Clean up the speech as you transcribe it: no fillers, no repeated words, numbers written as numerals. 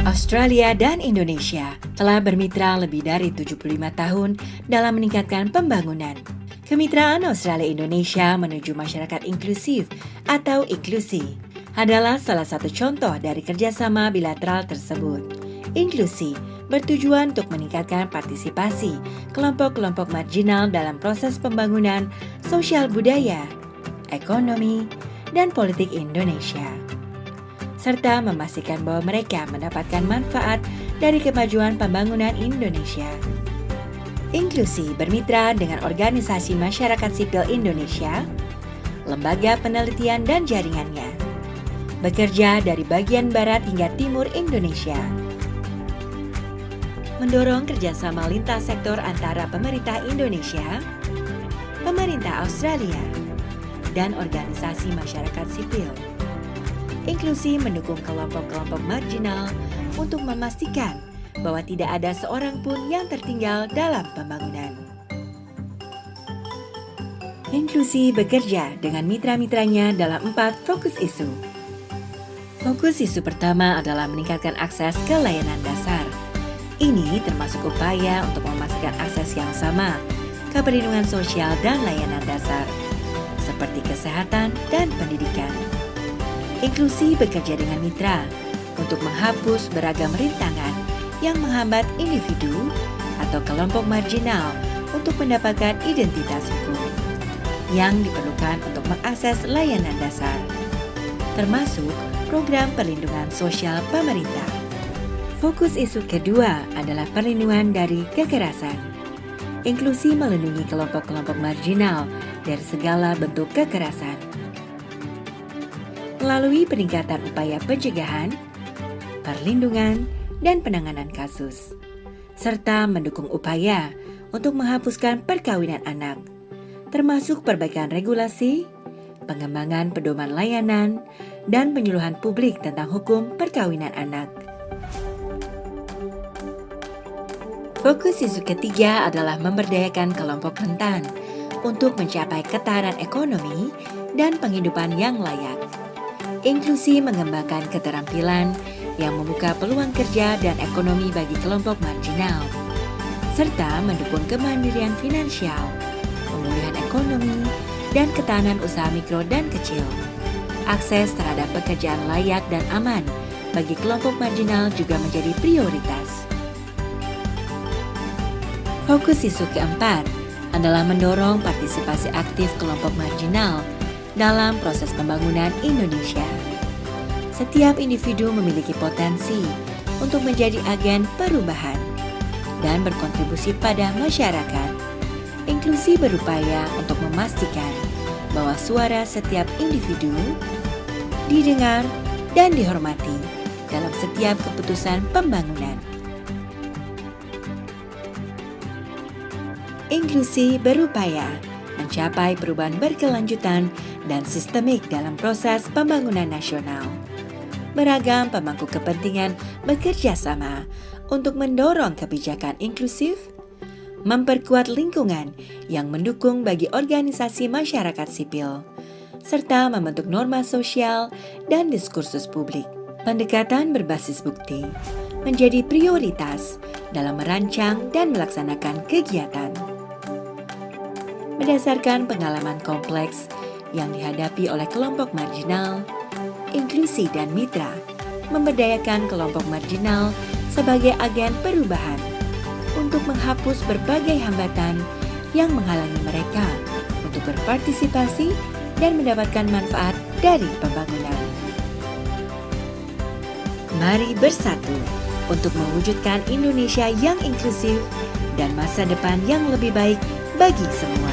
Australia dan Indonesia telah bermitra lebih dari 75 tahun dalam meningkatkan pembangunan. Kemitraan Australia-Indonesia menuju masyarakat inklusif atau inklusi adalah salah satu contoh dari kerjasama bilateral tersebut. Inklusi bertujuan untuk meningkatkan partisipasi kelompok-kelompok marginal dalam proses pembangunan sosial budaya, ekonomi, dan politik Indonesia, serta memastikan bahwa mereka mendapatkan manfaat dari kemajuan pembangunan Indonesia. Inklusi bermitra dengan organisasi masyarakat sipil Indonesia, lembaga penelitian dan jaringannya, bekerja dari bagian barat hingga timur Indonesia, mendorong kerjasama lintas sektor antara pemerintah Indonesia, pemerintah Australia, dan organisasi masyarakat sipil. Inklusi mendukung kelompok-kelompok marginal untuk memastikan bahwa tidak ada seorang pun yang tertinggal dalam pembangunan. Inklusi bekerja dengan mitra-mitranya dalam 4 fokus isu. Fokus isu pertama adalah meningkatkan akses ke layanan dasar. Ini termasuk upaya untuk memastikan akses yang sama ke perlindungan sosial dan layanan dasar, seperti kesehatan dan pendidikan. Inklusi bekerja dengan mitra untuk menghapus beragam rintangan yang menghambat individu atau kelompok marginal untuk mendapatkan identitas hukum yang diperlukan untuk mengakses layanan dasar, termasuk program perlindungan sosial pemerintah. Fokus isu kedua adalah perlindungan dari kekerasan. Inklusi melindungi kelompok-kelompok marginal dari segala bentuk kekerasan melalui peningkatan upaya pencegahan, perlindungan, dan penanganan kasus, serta mendukung upaya untuk menghapuskan perkawinan anak, termasuk perbaikan regulasi, pengembangan pedoman layanan, dan penyuluhan publik tentang hukum perkawinan anak. Fokus isu ketiga adalah memberdayakan kelompok rentan untuk mencapai ketahanan ekonomi dan penghidupan yang layak. Inklusi mengembangkan keterampilan yang membuka peluang kerja dan ekonomi bagi kelompok marginal, serta mendukung kemandirian finansial, pemulihan ekonomi, dan ketahanan usaha mikro dan kecil. Akses terhadap pekerjaan layak dan aman bagi kelompok marginal juga menjadi prioritas. Fokus isu keempat adalah mendorong partisipasi aktif kelompok marginal dalam proses pembangunan Indonesia. Setiap individu memiliki potensi untuk menjadi agen perubahan dan berkontribusi pada masyarakat. Inklusi berupaya untuk memastikan bahwa suara setiap individu didengar dan dihormati dalam setiap keputusan pembangunan. Inklusi berupaya mencapai perubahan berkelanjutan dan sistemik dalam proses pembangunan nasional. Beragam pemangku kepentingan bekerja sama untuk mendorong kebijakan inklusif, memperkuat lingkungan yang mendukung bagi organisasi masyarakat sipil, serta membentuk norma sosial dan diskursus publik. Pendekatan berbasis bukti menjadi prioritas dalam merancang dan melaksanakan kegiatan. Berdasarkan pengalaman kompleks yang dihadapi oleh kelompok marginal, inklusi dan mitra memberdayakan kelompok marginal sebagai agen perubahan untuk menghapus berbagai hambatan yang menghalangi mereka untuk berpartisipasi dan mendapatkan manfaat dari pembangunan. Mari bersatu untuk mewujudkan Indonesia yang inklusif dan masa depan yang lebih baik bagi semua.